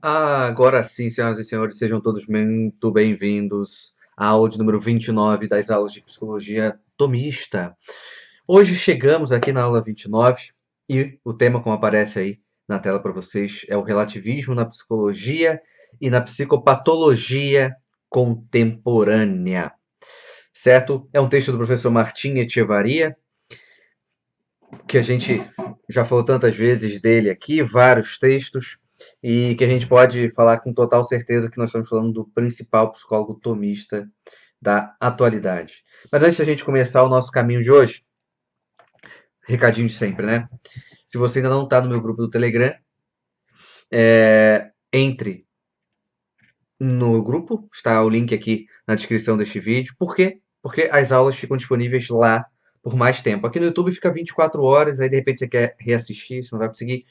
Agora sim, senhoras e senhores, sejam todos muito bem-vindos à aula de número 29 das aulas de Psicologia Tomista. Hoje chegamos aqui na aula 29 e o tema, como aparece aí na tela para vocês, é o relativismo na psicologia e na psicopatologia contemporânea, certo? É um texto do professor Martim Etchevarria, que a gente já falou tantas vezes dele aqui, vários textos, e que a gente pode falar com total certeza que nós estamos falando do principal psicólogo tomista da atualidade. Mas antes da gente começar o nosso caminho de hoje, recadinho de sempre, né? Se você ainda não está no meu grupo do Telegram, entre no grupo, está o link aqui na descrição deste vídeo. Por quê? Porque as aulas ficam disponíveis lá por mais tempo. Aqui no YouTube fica 24 horas, aí de repente você quer reassistir, você não vai conseguir.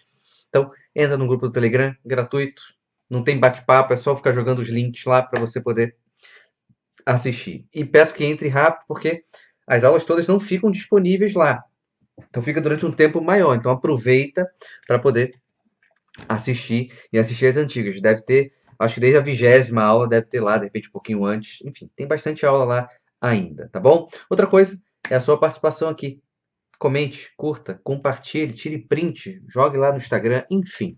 Então, entra no grupo do Telegram, gratuito, não tem bate-papo, é só ficar jogando os links lá para você poder assistir. E peço que entre rápido, porque as aulas todas não ficam disponíveis lá. Então, fica durante um tempo maior. Então, aproveita para poder assistir e assistir as antigas. Deve ter, acho que desde a 20ª aula, deve ter lá, de repente, um pouquinho antes. Enfim, tem bastante aula lá ainda, tá bom? Outra coisa é a sua participação aqui. Comente, curta, compartilhe, tire print, jogue lá no Instagram, enfim.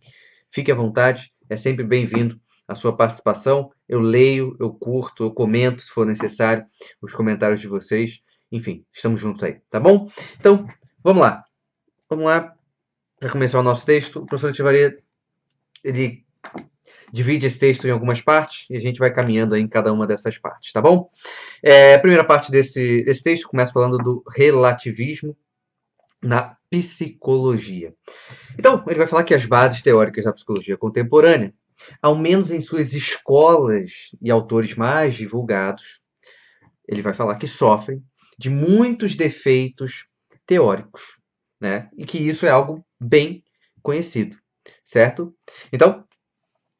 Fique à vontade, é sempre bem-vindo a sua participação. Eu leio, eu curto, eu comento, se for necessário, os comentários de vocês. Enfim, estamos juntos aí, tá bom? Então, vamos lá. Vamos lá para começar o nosso texto. O professor Tivaria, ele divide esse texto em algumas partes e a gente vai caminhando aí em cada uma dessas partes, tá bom? A primeira parte desse texto começa falando do relativismo na psicologia. Então, ele vai falar que as bases teóricas da psicologia contemporânea, ao menos em suas escolas e autores mais divulgados, ele vai falar que sofrem de muitos defeitos teóricos, né? E que isso é algo bem conhecido, certo? Então,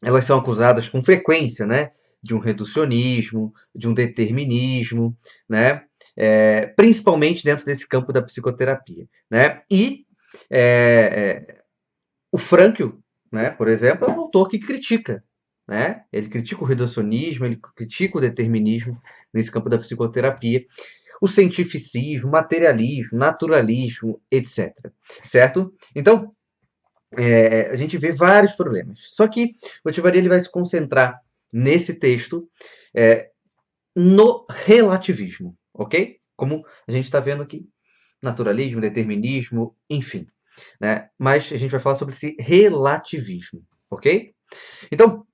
elas são acusadas com frequência, né, de um reducionismo, de um determinismo, né, principalmente dentro desse campo da psicoterapia, né? E o Frankl, né, por exemplo, é um autor que critica, né? Ele critica o reducionismo, ele critica o determinismo nesse campo da psicoterapia, o cientificismo, materialismo, naturalismo, etc. Certo? Então, a gente vê vários problemas. Só que o Echevarria ele vai se concentrar nesse texto no relativismo, ok? Como a gente está vendo aqui, naturalismo, determinismo, enfim. Né? Mas a gente vai falar sobre esse relativismo, ok? Então,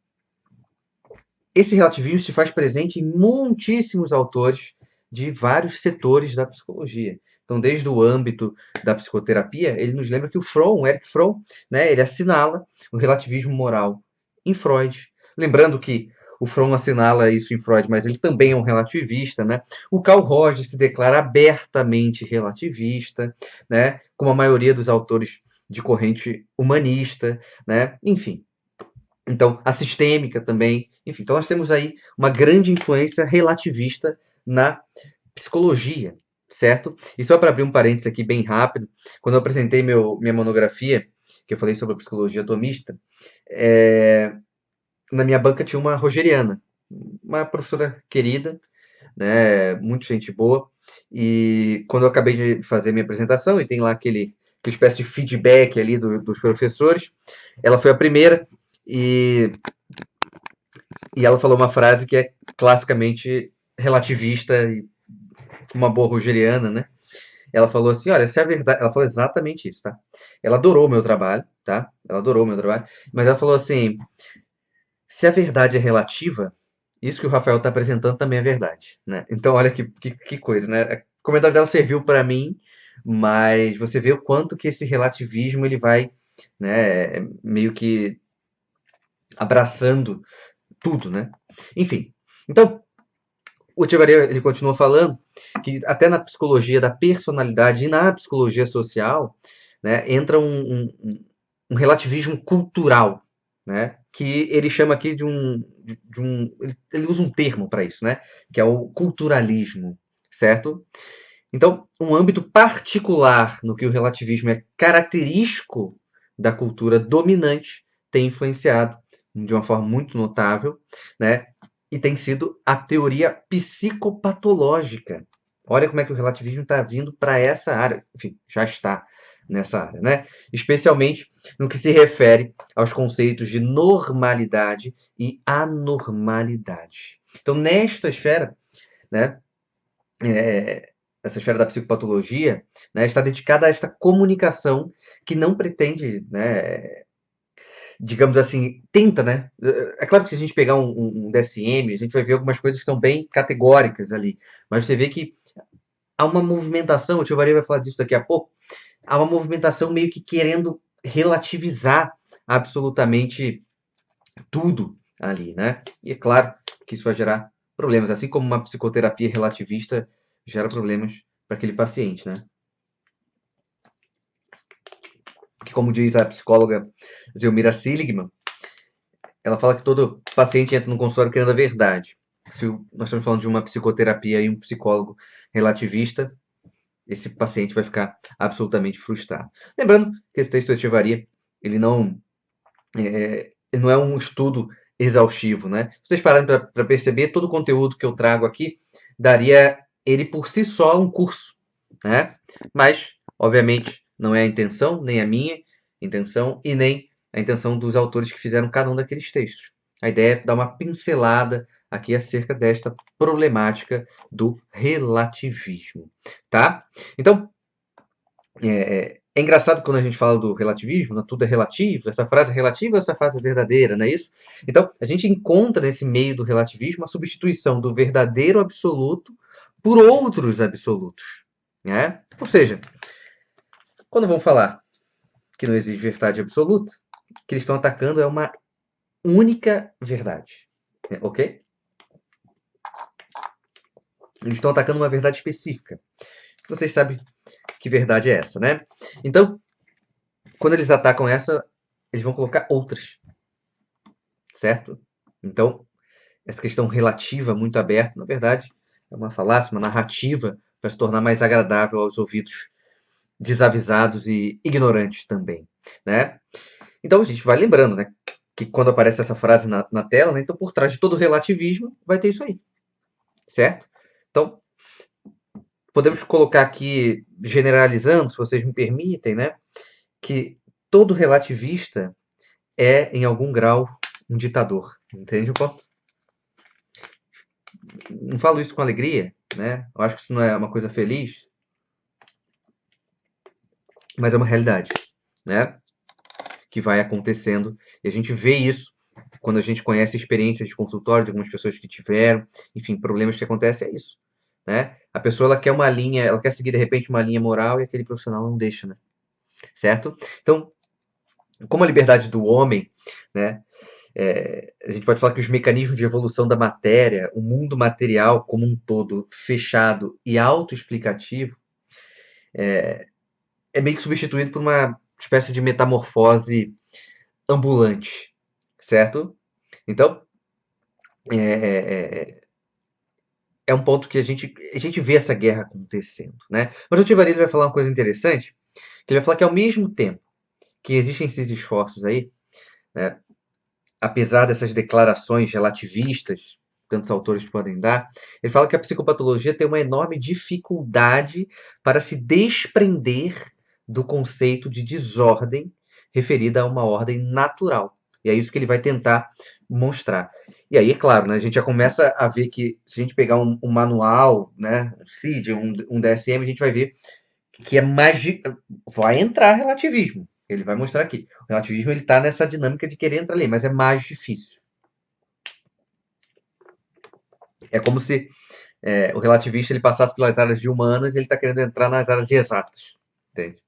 esse relativismo se faz presente em muitíssimos autores de vários setores da psicologia. Então, desde o âmbito da psicoterapia, ele nos lembra que o Erich Fromm, né, ele assinala o relativismo moral em Freud. Lembrando que o Fromm assinala isso em Freud, mas ele também é um relativista, né? O Carl Rogers se declara abertamente relativista, né? Como a maioria dos autores de corrente humanista, né? Enfim, então, a sistêmica também. Enfim, então nós temos aí uma grande influência relativista na psicologia, certo? E só para abrir um parênteses aqui bem rápido, quando eu apresentei minha monografia, que eu falei sobre a psicologia atomista, na minha banca tinha uma rogeriana, uma professora querida, né, muito gente boa, e quando eu acabei de fazer minha apresentação, e tem lá aquele espécie de feedback ali dos professores, ela foi a primeira, e E ela falou uma frase que é classicamente relativista e uma boa rogeriana, né? Ela falou assim, olha, se a verdade... Ela falou exatamente isso, tá? Ela adorou o meu trabalho, tá? Ela adorou o meu trabalho. Mas ela falou assim, se a verdade é relativa, isso que o Rafael está apresentando também é verdade, né? Então, olha que coisa, né? O comentário dela serviu para mim, mas você vê o quanto que esse relativismo ele vai, né, meio que abraçando tudo, né? Enfim, então, o Echevarria, ele continua falando que até na psicologia da personalidade e na psicologia social, né, entra um relativismo cultural, né, que ele chama aqui ele usa um termo para isso, né, que é o culturalismo, certo? Então, um âmbito particular no que o relativismo é característico da cultura dominante tem influenciado de uma forma muito notável, né? E tem sido a teoria psicopatológica. Olha como é que o relativismo está vindo para essa área. Enfim, já está nessa área, né? Especialmente no que se refere aos conceitos de normalidade e anormalidade. Então, nesta esfera, né, essa esfera da psicopatologia, né, está dedicada a esta comunicação que não pretende, né, digamos assim, tenta, né? É claro que se a gente pegar um DSM, a gente vai ver algumas coisas que são bem categóricas ali, mas você vê que há uma movimentação, o Tio Varia vai falar disso daqui a pouco, há uma movimentação meio que querendo relativizar absolutamente tudo ali, né? E é claro que isso vai gerar problemas, assim como uma psicoterapia relativista gera problemas para aquele paciente, né? Porque, como diz a psicóloga Zelmira Seligman, ela fala que todo paciente entra no consultório querendo a verdade. Se nós estamos falando de uma psicoterapia e um psicólogo relativista, esse paciente vai ficar absolutamente frustrado. Lembrando que esse texto de Echevarria, ele não é um estudo exaustivo, né? Se vocês pararem para perceber, todo o conteúdo que eu trago aqui daria ele por si só um curso, né? Mas, obviamente, não é a intenção, nem a minha intenção e nem a intenção dos autores que fizeram cada um daqueles textos. A ideia é dar uma pincelada aqui acerca desta problemática do relativismo, tá? Então, é engraçado quando a gente fala do relativismo, né? Tudo é relativo, essa frase é relativa, essa frase é verdadeira, não é isso? Então, a gente encontra nesse meio do relativismo a substituição do verdadeiro absoluto por outros absolutos, né? Ou seja, quando vão falar que não existe verdade absoluta, o que eles estão atacando é uma única verdade, ok? Eles estão atacando uma verdade específica. Vocês sabem que verdade é essa, né? Então, quando eles atacam essa, eles vão colocar outras, certo? Então, essa questão relativa muito aberta, na verdade, é uma falácia, uma narrativa para se tornar mais agradável aos ouvidos desavisados e ignorantes também, né? Então a gente vai lembrando, né, que quando aparece essa frase na tela, né, então por trás de todo relativismo vai ter isso aí, certo? Então podemos colocar aqui, generalizando, se vocês me permitem, né, que todo relativista é, em algum grau, um ditador. Entende o ponto? Não falo isso com alegria, né? Eu acho que isso não é uma coisa feliz, mas é uma realidade, né? Que vai acontecendo. E a gente vê isso quando a gente conhece experiências de consultório de algumas pessoas que tiveram, enfim, problemas que acontecem, é isso, né? A pessoa ela quer uma linha, ela quer seguir de repente uma linha moral e aquele profissional não deixa, né? Certo? Então, como a liberdade do homem, né? A gente pode falar que os mecanismos de evolução da matéria, o mundo material como um todo fechado e autoexplicativo, é meio que substituído por uma espécie de metamorfose ambulante, certo? Então, é, é um ponto que a gente vê essa guerra acontecendo, né? Mas o Tivari vai falar uma coisa interessante, que ele vai falar que ao mesmo tempo que existem esses esforços aí, né, apesar dessas declarações relativistas que tantos autores podem dar, ele fala que a psicopatologia tem uma enorme dificuldade para se desprender do conceito de desordem referida a uma ordem natural. E é isso que ele vai tentar mostrar. E aí, é claro, né, a gente já começa a ver que, se a gente pegar um manual, né, um CID, um DSM, a gente vai ver que é mais. Vai entrar relativismo. Ele vai mostrar aqui. O relativismo ele está nessa dinâmica de querer entrar ali, mas é mais difícil. É como se o relativista ele passasse pelas áreas de humanas e ele está querendo entrar nas áreas de exatas. Entende?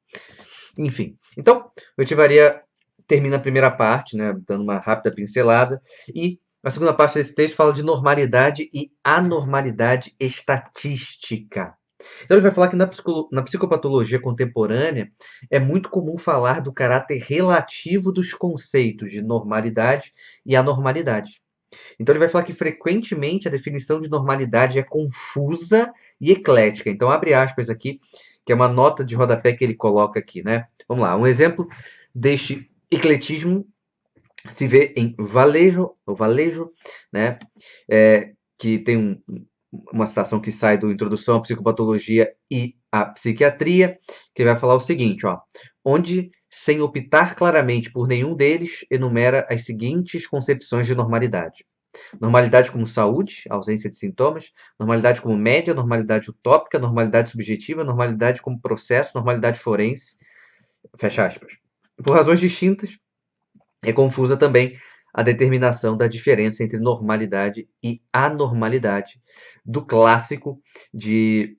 Enfim. Então, o Echevarria termina a primeira parte, né, dando uma rápida pincelada, e a segunda parte desse texto fala de normalidade e anormalidade estatística. Então ele vai falar que na psicopatologia contemporânea é muito comum falar do caráter relativo dos conceitos de normalidade e anormalidade. Então ele vai falar que frequentemente a definição de normalidade é confusa e eclética. Então abre aspas aqui, que é uma nota de rodapé que ele coloca aqui, né? Vamos lá, um exemplo deste ecletismo se vê em Valejo, né, que tem uma citação que sai do Introdução à Psicopatologia e à Psiquiatria, que vai falar o seguinte, ó, onde, sem optar claramente por nenhum deles, enumera as seguintes concepções de normalidade. Normalidade como saúde, ausência de sintomas, normalidade como média, normalidade utópica, normalidade subjetiva, normalidade como processo, normalidade forense, fecha aspas. Por razões distintas, é confusa também a determinação da diferença entre normalidade e anormalidade, do clássico de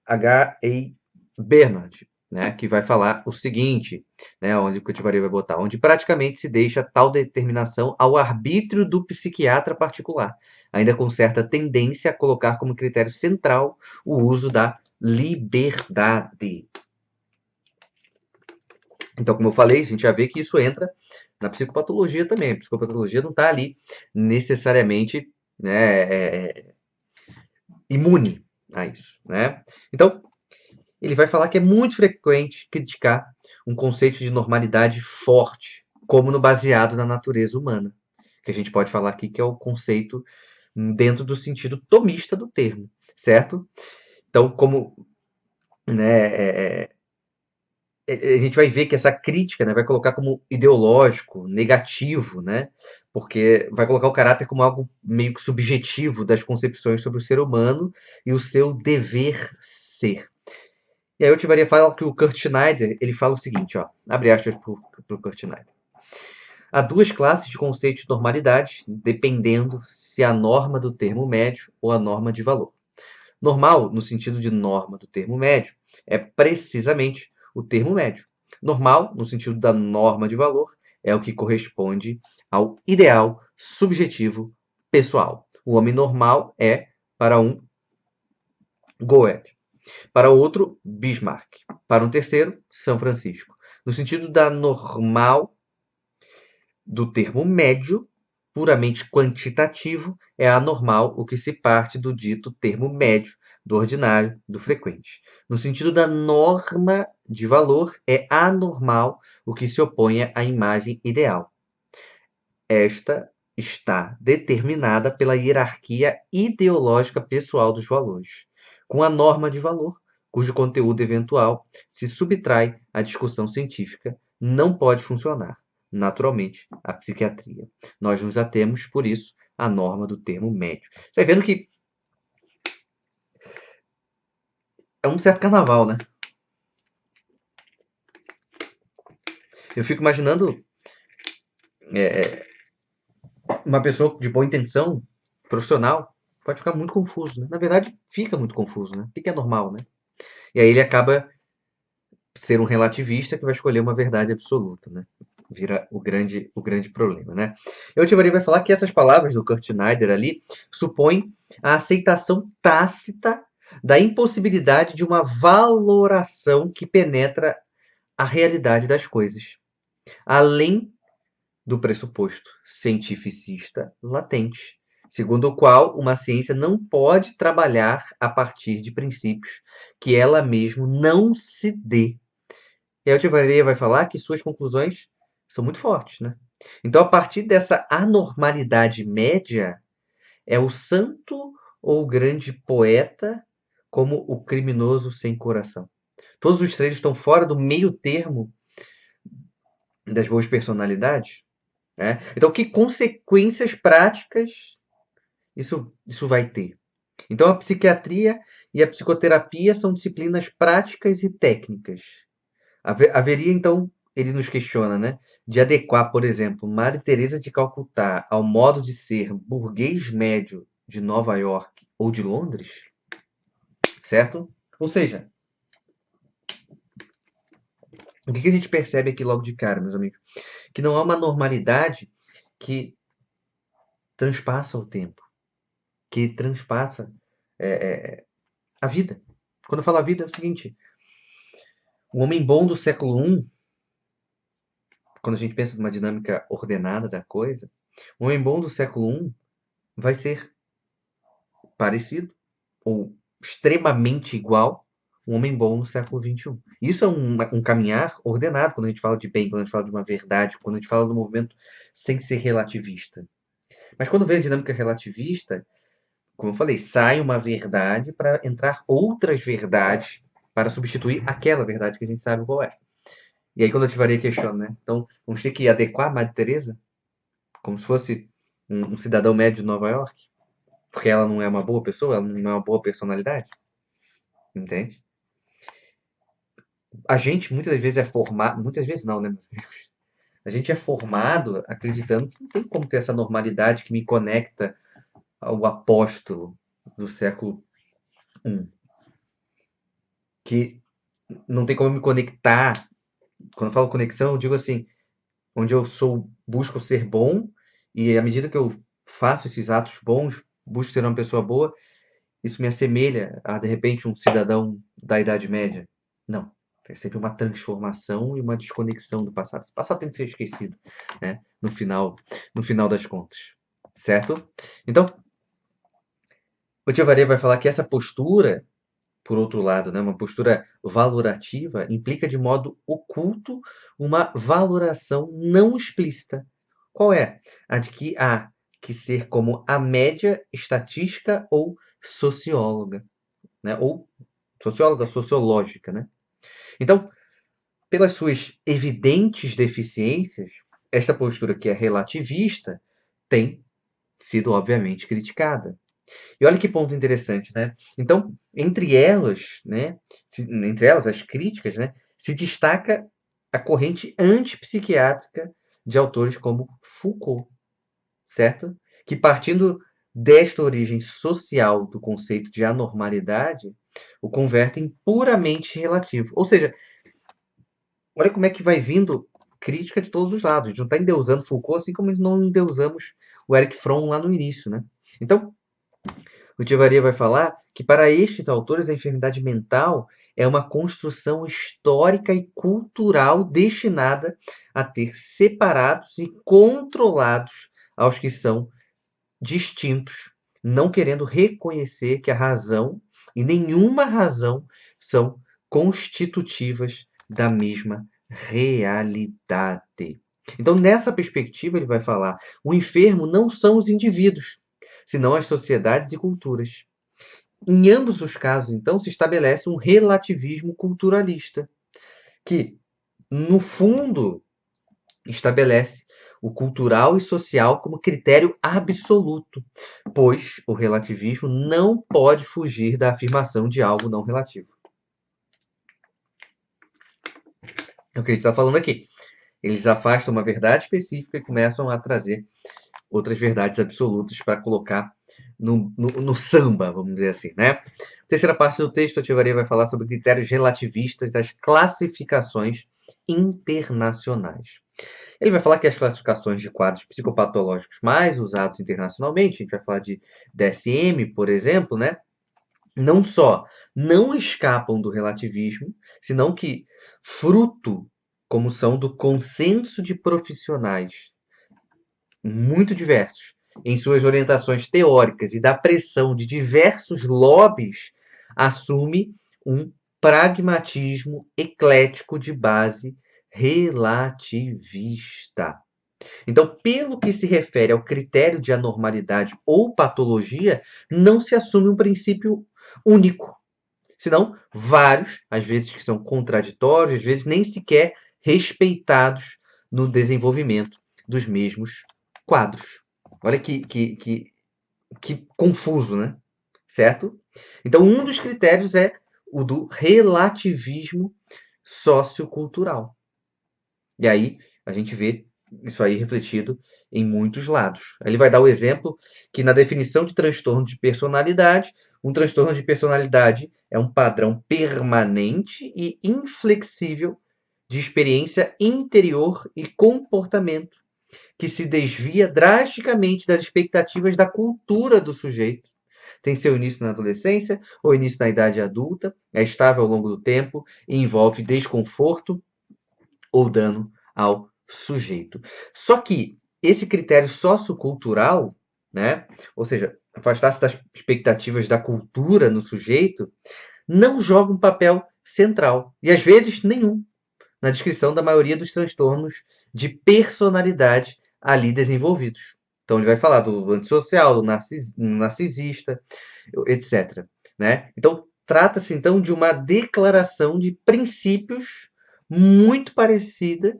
H.A. Bernard, né, que vai falar o seguinte, né, onde o Kutibari vai botar, onde praticamente se deixa tal determinação ao arbítrio do psiquiatra particular, ainda com certa tendência a colocar como critério central o uso da liberdade. Então, como eu falei, a gente já vê que isso entra na psicopatologia também. A psicopatologia não está ali necessariamente, né, imune a isso, né? Então, ele vai falar que é muito frequente criticar um conceito de normalidade forte, como no baseado na natureza humana, que a gente pode falar aqui que é o conceito dentro do sentido tomista do termo, certo? Então, como, né, a gente vai ver que essa crítica, né, vai colocar como ideológico, negativo, né, porque vai colocar o caráter como algo meio que subjetivo das concepções sobre o ser humano e o seu dever ser. E aí eu tiveria falar que o Kurt Schneider, ele fala o seguinte, ó, abre aspas para o Kurt Schneider. Há duas classes de conceitos de normalidade, dependendo se a norma do termo médio ou a norma de valor. Normal, no sentido de norma do termo médio, é precisamente o termo médio. Normal, no sentido da norma de valor, é o que corresponde ao ideal subjetivo pessoal. O homem normal é, para um, Goethe. Para outro, Bismarck. Para um terceiro, São Francisco. No sentido da normal do termo médio, puramente quantitativo, é anormal o que se parte do dito termo médio, do ordinário, do frequente. No sentido da norma de valor, é anormal o que se opõe à imagem ideal. Esta está determinada pela hierarquia ideológica pessoal dos valores, com a norma de valor, cujo conteúdo eventual se subtrai à discussão científica, não pode funcionar, naturalmente, a psiquiatria. Nós nos atemos, por isso, à norma do termo médio. Você vai vendo que é um certo carnaval, né? Eu fico imaginando uma pessoa de boa intenção, profissional, pode ficar muito confuso, né? Na verdade, fica muito confuso, né? O que é normal, né? E aí ele acaba ser um relativista que vai escolher uma verdade absoluta, né? Vira o grande problema, né? Eu Tivari vai falar que essas palavras do Kurt Schneider ali supõem a aceitação tácita da impossibilidade de uma valoração que penetra a realidade das coisas, além do pressuposto cientificista latente, segundo o qual uma ciência não pode trabalhar a partir de princípios que ela mesma não se dê. E a Echevarria vai falar que suas conclusões são muito fortes, né? Então, a partir dessa anormalidade média, é o santo ou o grande poeta como o criminoso sem coração. Todos os três estão fora do meio termo das boas personalidades, né? Então, que consequências práticas isso vai ter? Então, a psiquiatria e a psicoterapia são disciplinas práticas e técnicas. Haveria, então, ele nos questiona, né, de adequar, por exemplo, Madre Teresa de Calcutá ao modo de ser burguês médio de Nova York ou de Londres, certo? Ou seja, o que a gente percebe aqui logo de cara, meus amigos? Que não há uma normalidade que transpassa o tempo, que transpassa a vida. Quando eu falo a vida, é o seguinte: o homem bom do século I, quando a gente pensa numa dinâmica ordenada da coisa, o homem bom do século I vai ser parecido ou extremamente igual um homem bom no século XXI. Isso é um caminhar ordenado quando a gente fala de bem, quando a gente fala de uma verdade, quando a gente fala do movimento sem ser relativista. Mas quando vem a dinâmica relativista, como eu falei, sai uma verdade para entrar outras verdades para substituir aquela verdade que a gente sabe qual é. E aí quando a Tivaria questiona, né? Então, vamos ter que adequar a Madre Teresa como se fosse um cidadão médio de Nova York, porque ela não é uma boa pessoa, ela não é uma boa personalidade, entende? A gente muitas vezes é formado, muitas vezes não, né? A gente é formado acreditando que não tem como ter essa normalidade que me conecta ao apóstolo do século I. Que não tem como me conectar. Quando eu falo conexão, eu digo assim, onde eu busco ser bom, e à medida que eu faço esses atos bons, busco ser uma pessoa boa, isso me assemelha a, de repente, um cidadão da Idade Média. Não. É sempre uma transformação e uma desconexão do passado. Esse passado tem que ser esquecido, né? No final das contas. Certo? Então, o Tiovaré vai falar que essa postura, por outro lado, né, uma postura valorativa, implica de modo oculto uma valoração não explícita. Qual é? A de que há que ser como a média estatística ou socióloga, né? Ou socióloga, sociológica, né? Então, pelas suas evidentes deficiências, esta postura que é relativista tem sido obviamente criticada. E olha que ponto interessante, né? Então, entre elas, né, entre elas as críticas, né, se destaca a corrente antipsiquiátrica de autores como Foucault, certo? Que partindo desta origem social do conceito de anormalidade, o convertem puramente relativo. Ou seja, olha como é que vai vindo crítica de todos os lados. A gente não está endeusando Foucault, assim como não endeusamos o Erich Fromm lá no início, né? Então, o Echevarria vai falar que para estes autores a enfermidade mental é uma construção histórica e cultural destinada a ter separados e controlados aos que são distintos, não querendo reconhecer que a razão e nenhuma razão são constitutivas da mesma realidade. Então, nessa perspectiva, ele vai falar: o enfermo não são os indivíduos, senão as sociedades e culturas. Em ambos os casos, então, se estabelece um relativismo culturalista, que, no fundo, estabelece o cultural e social como critério absoluto, pois o relativismo não pode fugir da afirmação de algo não relativo. É o que a gente está falando aqui. Eles afastam uma verdade específica e começam a trazer outras verdades absolutas para colocar no samba, vamos dizer assim, né? Terceira parte do texto, a Echevarria vai falar sobre critérios relativistas das classificações internacionais. Ele vai falar que as classificações de quadros psicopatológicos mais usados internacionalmente, a gente vai falar de DSM, por exemplo, né? Não só não escapam do relativismo, senão que, fruto, como são do consenso de profissionais muito diversos em suas orientações teóricas e da pressão de diversos lobbies, assume um pragmatismo eclético de base relativista. Então, pelo que se refere ao critério de anormalidade ou patologia, não se assume um princípio único, senão vários, às vezes que são contraditórios, às vezes nem sequer respeitados no desenvolvimento dos mesmos quadros. Olha que confuso, né? Certo? Então, um dos critérios é o do relativismo sociocultural. E aí a gente vê isso aí refletido em muitos lados. Ele vai dar o exemplo que na definição de transtorno de personalidade, um transtorno de personalidade é um padrão permanente e inflexível de experiência interior e comportamento que se desvia drasticamente das expectativas da cultura do sujeito. Tem seu início na adolescência ou início na idade adulta, é estável ao longo do tempo e envolve desconforto ou dano ao sujeito. Só que esse critério sociocultural, né, ou seja, afastar-se das expectativas da cultura no sujeito, não joga um papel central, e às vezes nenhum, na descrição da maioria dos transtornos de personalidade ali desenvolvidos. Então ele vai falar do antissocial, do narcisista, etc. Né? Então trata-se então de uma declaração de princípios muito parecida,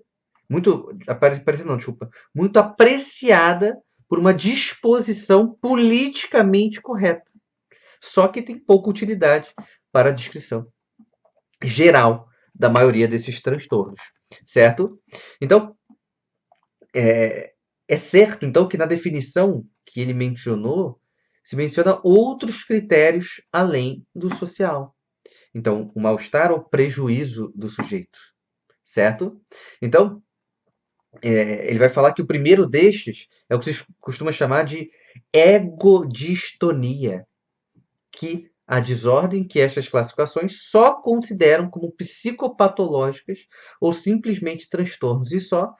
muito parecida não, desculpa, muito apreciada por uma disposição politicamente correta. Só que tem pouca utilidade para a descrição geral da maioria desses transtornos, certo? Então, é certo, então, que na definição que ele mencionou, se menciona outros critérios além do social. Então, o mal-estar ou prejuízo do sujeito, certo? Então, ele vai falar que o primeiro destes é o que se costuma chamar de egodistonia, que a desordem que estas classificações só consideram como psicopatológicas ou simplesmente transtornos, e só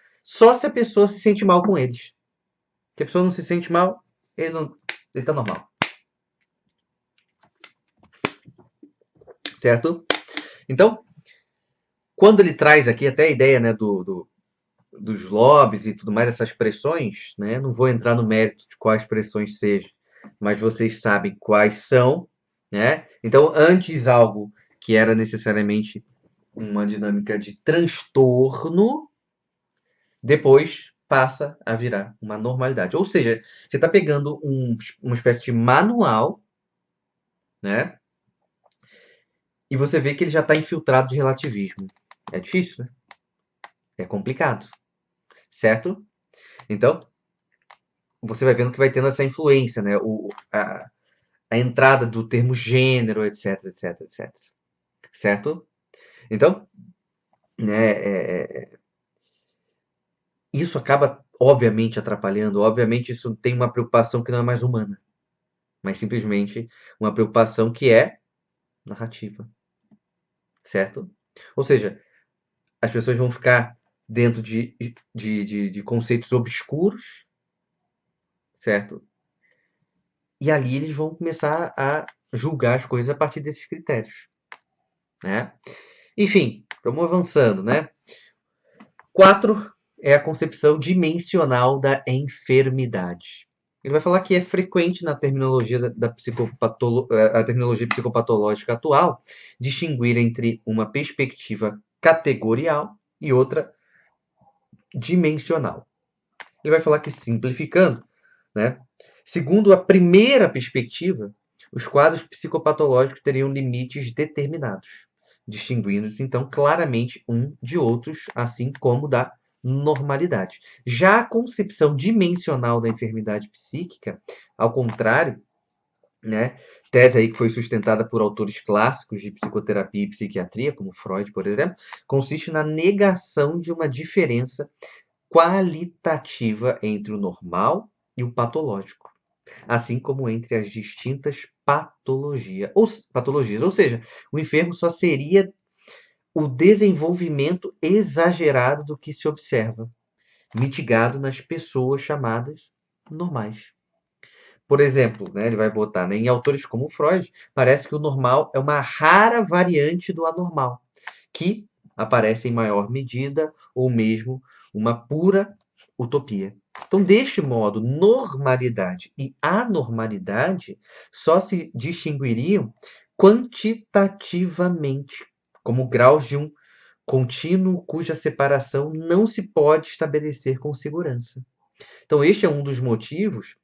se a pessoa se sente mal com eles. Se a pessoa não se sente mal, ele tá normal. Certo? Então, quando ele traz aqui até a ideia, né, dos lobbies e tudo mais, essas pressões, né? Não vou entrar no mérito de quais pressões sejam, mas vocês sabem quais são, né? Então, antes algo que era necessariamente uma dinâmica de transtorno, depois passa a virar uma normalidade. Ou seja, você está pegando uma espécie de manual, né? E você vê que ele já está infiltrado de relativismo. É difícil, né? É complicado, certo? Então, você vai vendo que vai tendo essa influência, né? A entrada do termo gênero, etc, etc, etc. Certo? Então, né, isso acaba, obviamente, atrapalhando. Obviamente, isso tem uma preocupação que não é mais humana, mas simplesmente uma preocupação que é narrativa. Certo? Ou seja, as pessoas vão ficar dentro de conceitos obscuros, certo? E ali eles vão começar a julgar as coisas a partir desses critérios, né? Enfim, vamos avançando, né? 4 é a concepção dimensional da enfermidade. Ele vai falar que é frequente na terminologia a terminologia psicopatológica atual distinguir entre uma perspectiva categorial e outra dimensional. Ele vai falar que, simplificando, né, segundo a primeira perspectiva, os quadros psicopatológicos teriam limites determinados, distinguindo-se então claramente um de outros, assim como da normalidade. Já a concepção dimensional da enfermidade psíquica, ao contrário, né, tese aí que foi sustentada por autores clássicos de psicoterapia e psiquiatria, como Freud, por exemplo, consiste na negação de uma diferença qualitativa entre o normal e o patológico, assim como entre as distintas patologias. Ou seja, o enfermo só seria o desenvolvimento exagerado do que se observa, mitigado nas pessoas chamadas normais. Por exemplo, né, ele vai botar, né, em autores como Freud, parece que o normal é uma rara variante do anormal, que aparece em maior medida ou mesmo uma pura utopia. Então, deste modo, normalidade e anormalidade só se distinguiriam quantitativamente, como graus de um contínuo cuja separação não se pode estabelecer com segurança. Então, este é um dos motivos,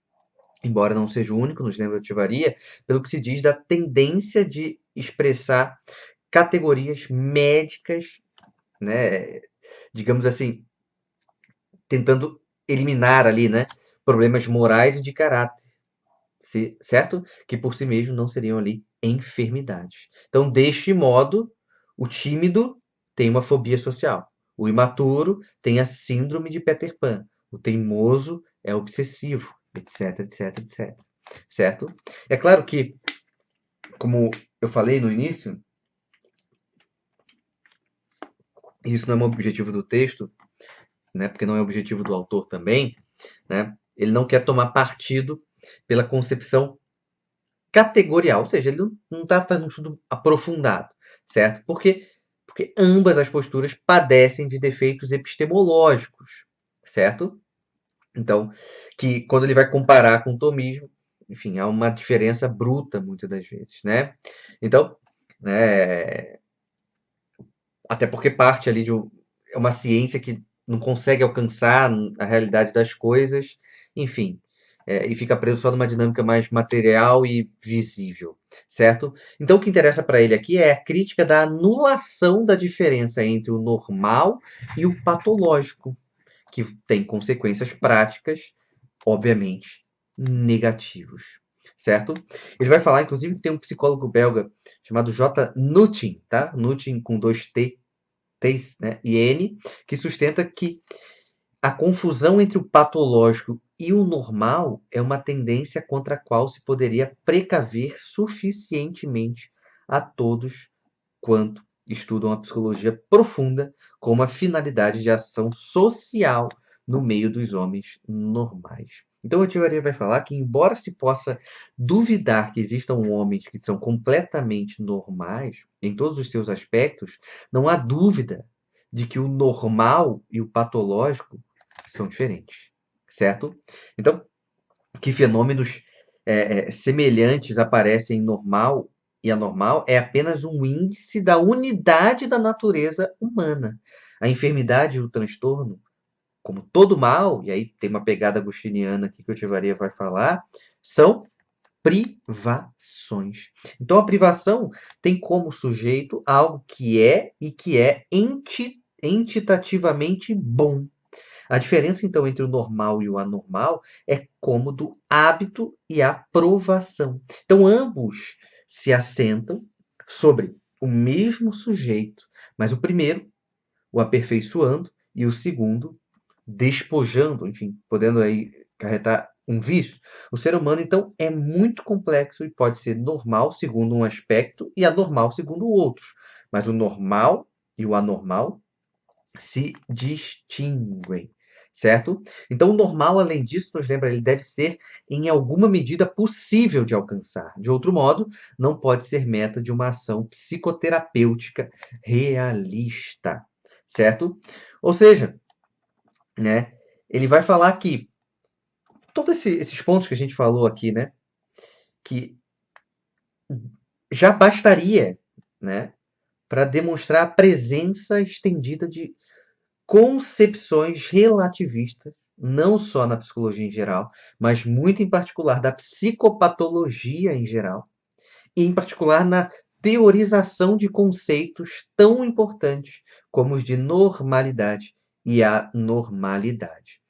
embora não seja o único, nos motivaria, pelo que se diz da tendência de expressar categorias médicas, né, digamos assim, tentando eliminar ali, né, problemas morais e de caráter, certo? Que por si mesmo não seriam ali enfermidades. Então, deste modo, o tímido tem uma fobia social, o imaturo tem a síndrome de Peter Pan, o teimoso é obsessivo, etc, etc, etc. Certo? É claro que, como eu falei no início, isso não é um objetivo do texto, né, porque não é objetivo do autor também, né? Ele não quer tomar partido pela concepção categorial, ou seja, ele não está fazendo um estudo aprofundado, certo? Porque ambas as posturas padecem de defeitos epistemológicos, certo? Então, que quando ele vai comparar com o tomismo, enfim, há uma diferença bruta muitas das vezes, né? Então, né, até porque parte ali é uma ciência que não consegue alcançar a realidade das coisas, enfim, e fica preso só numa dinâmica mais material e visível, certo? Então, o que interessa para ele aqui é a crítica da anulação da diferença entre o normal e o patológico, que tem consequências práticas, obviamente, negativos, certo? Ele vai falar, inclusive, que tem um psicólogo belga chamado J. Nutin, tá? Nutin com dois T's, né? E N, que sustenta que a confusão entre o patológico e o normal é uma tendência contra a qual se poderia precaver suficientemente a todos quanto estudam a psicologia profunda como a finalidade de ação social no meio dos homens normais. Então, a teoria vai falar que, embora se possa duvidar que existam homens que são completamente normais em todos os seus aspectos, não há dúvida de que o normal e o patológico são diferentes, certo? Então, que fenômenos semelhantes aparecem em normal e anormal é apenas um índice da unidade da natureza humana. A enfermidade e o transtorno, como todo mal, e aí tem uma pegada agostiniana aqui que o Echevarria vai falar, são privações. Então, a privação tem como sujeito algo que é e que é entitativamente bom. A diferença, então, entre o normal e o anormal é como do hábito e a provação. Então, ambos se assentam sobre o mesmo sujeito, mas o primeiro o aperfeiçoando e o segundo despojando, enfim, podendo aí carregar um vício. O ser humano, então, é muito complexo e pode ser normal segundo um aspecto e anormal segundo o outro. Mas o normal e o anormal se distinguem, certo? Então, o normal, além disso, nos lembra, ele deve ser, em alguma medida, possível de alcançar. De outro modo, não pode ser meta de uma ação psicoterapêutica realista, certo? Ou seja, né, ele vai falar que todos esses pontos que a gente falou aqui, né, que já bastaria, né, para demonstrar a presença estendida de concepções relativistas, não só na psicologia em geral, mas muito em particular da psicopatologia em geral, e em particular na teorização de conceitos tão importantes como os de normalidade e anormalidade.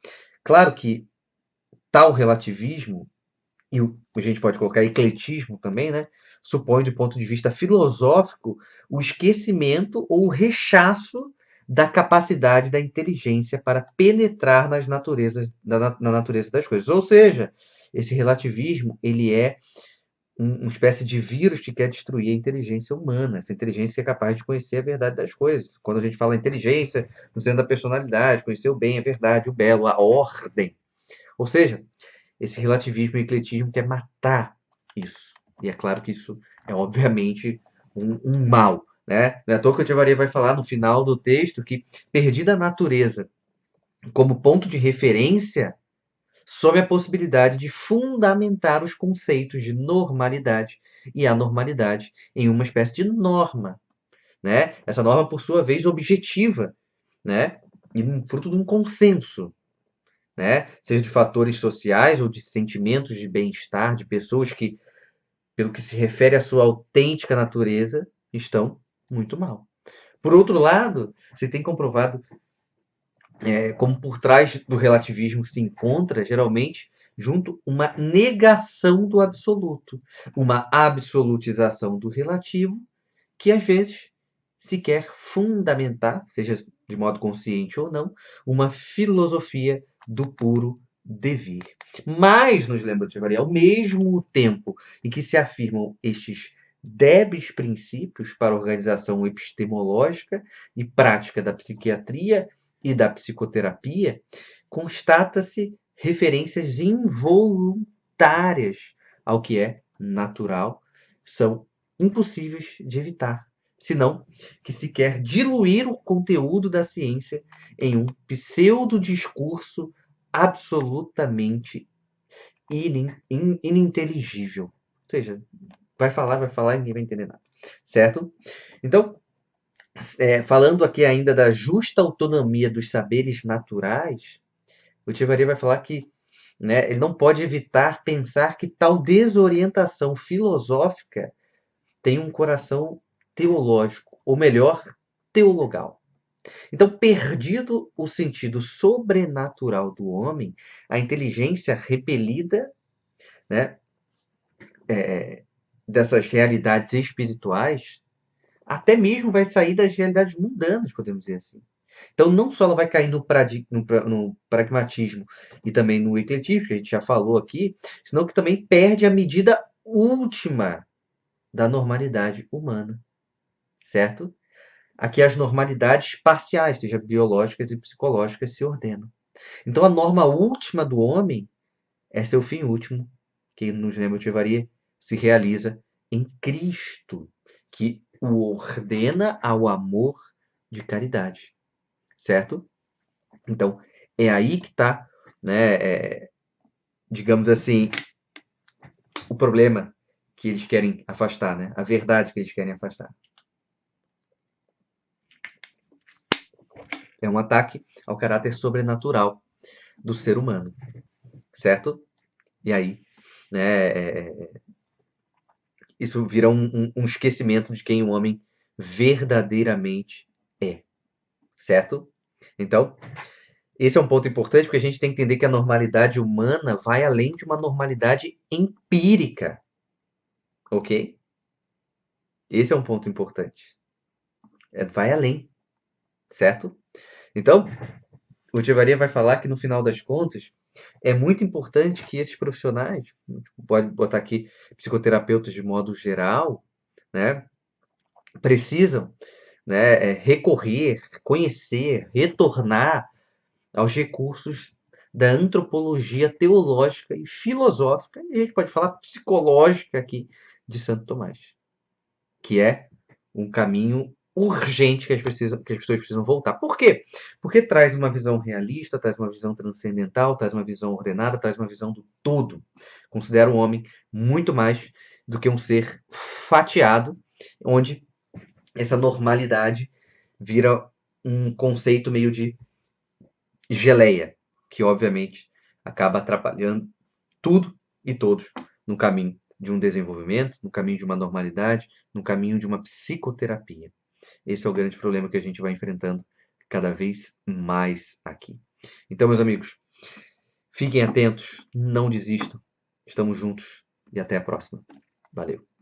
Claro que tal relativismo, e a gente pode colocar ecletismo também, né? Supõe, do ponto de vista filosófico, o esquecimento ou o rechaço da capacidade da inteligência para penetrar nas naturezas, na natureza das coisas. Ou seja, esse relativismo ele é uma espécie de vírus que quer destruir a inteligência humana, essa inteligência que é capaz de conhecer a verdade das coisas. Quando a gente fala inteligência, no centro da personalidade, conhecer o bem, a verdade, o belo, a ordem. Ou seja, esse relativismo e ecletismo quer matar isso. E é claro que isso é, obviamente, um mal. Né? Não é à toa que o Echevarria vai falar no final do texto que perdida a natureza como ponto de referência, sob a possibilidade de fundamentar os conceitos de normalidade e anormalidade em uma espécie de norma. Né? Essa norma, por sua vez, objetiva, né? E fruto de um consenso, né? Seja de fatores sociais ou de sentimentos de bem-estar, de pessoas que, pelo que se refere à sua autêntica natureza, estão muito mal. Por outro lado, você tem comprovado como por trás do relativismo se encontra, geralmente, junto uma negação do absoluto, uma absolutização do relativo, que às vezes se quer fundamentar, seja de modo consciente ou não, uma filosofia do puro devir. Mas, nos lembra de Maria, ao mesmo tempo em que se afirmam estes débeis princípios para a organização epistemológica e prática da psiquiatria e da psicoterapia, constata-se referências involuntárias ao que é natural são impossíveis de evitar, senão que se quer diluir o conteúdo da ciência em um pseudo-discurso absolutamente ininteligível. Ou seja, vai falar e ninguém vai entender nada. Certo? Então, falando aqui ainda da justa autonomia dos saberes naturais, o Echevarria vai falar que, né, ele não pode evitar pensar que tal desorientação filosófica tem um coração teológico, ou melhor, teologal. Então, perdido o sentido sobrenatural do homem, a inteligência repelida, né, dessas realidades espirituais, até mesmo vai sair das realidades mundanas, podemos dizer assim. Então, não só ela vai cair no pragmatismo e também no ecletismo, que a gente já falou aqui, senão que também perde a medida última da normalidade humana, certo? Aqui as normalidades parciais, seja biológicas e psicológicas, se ordenam. Então, a norma última do homem é seu fim último, que nos motivaria, se realiza em Cristo, que o ordena ao amor de caridade, certo? Então, é aí que está, né, digamos assim, o problema que eles querem afastar, né? A verdade que eles querem afastar. É um ataque ao caráter sobrenatural do ser humano, certo? E aí, né, isso vira um esquecimento de quem o homem verdadeiramente é, certo? Então, esse é um ponto importante porque a gente tem que entender que a normalidade humana vai além de uma normalidade empírica, ok? Esse é um ponto importante. Vai além, certo? Então, o Echevarria vai falar que no final das contas é muito importante que esses profissionais, pode botar aqui psicoterapeutas de modo geral, né, precisam, né, recorrer, conhecer, retornar aos recursos da antropologia teológica e filosófica, e a gente pode falar psicológica aqui, de Santo Tomás, que é um caminho urgente que as pessoas precisam voltar. Por quê? Porque traz uma visão realista, traz uma visão transcendental, traz uma visão ordenada, traz uma visão do todo. Considera o homem muito mais do que um ser fatiado, onde essa normalidade vira um conceito meio de geleia, que obviamente acaba atrapalhando tudo e todos no caminho de um desenvolvimento, no caminho de uma normalidade, no caminho de uma psicoterapia. Esse é o grande problema que a gente vai enfrentando cada vez mais aqui. Então, meus amigos, fiquem atentos, não desistam, estamos juntos e até a próxima. Valeu!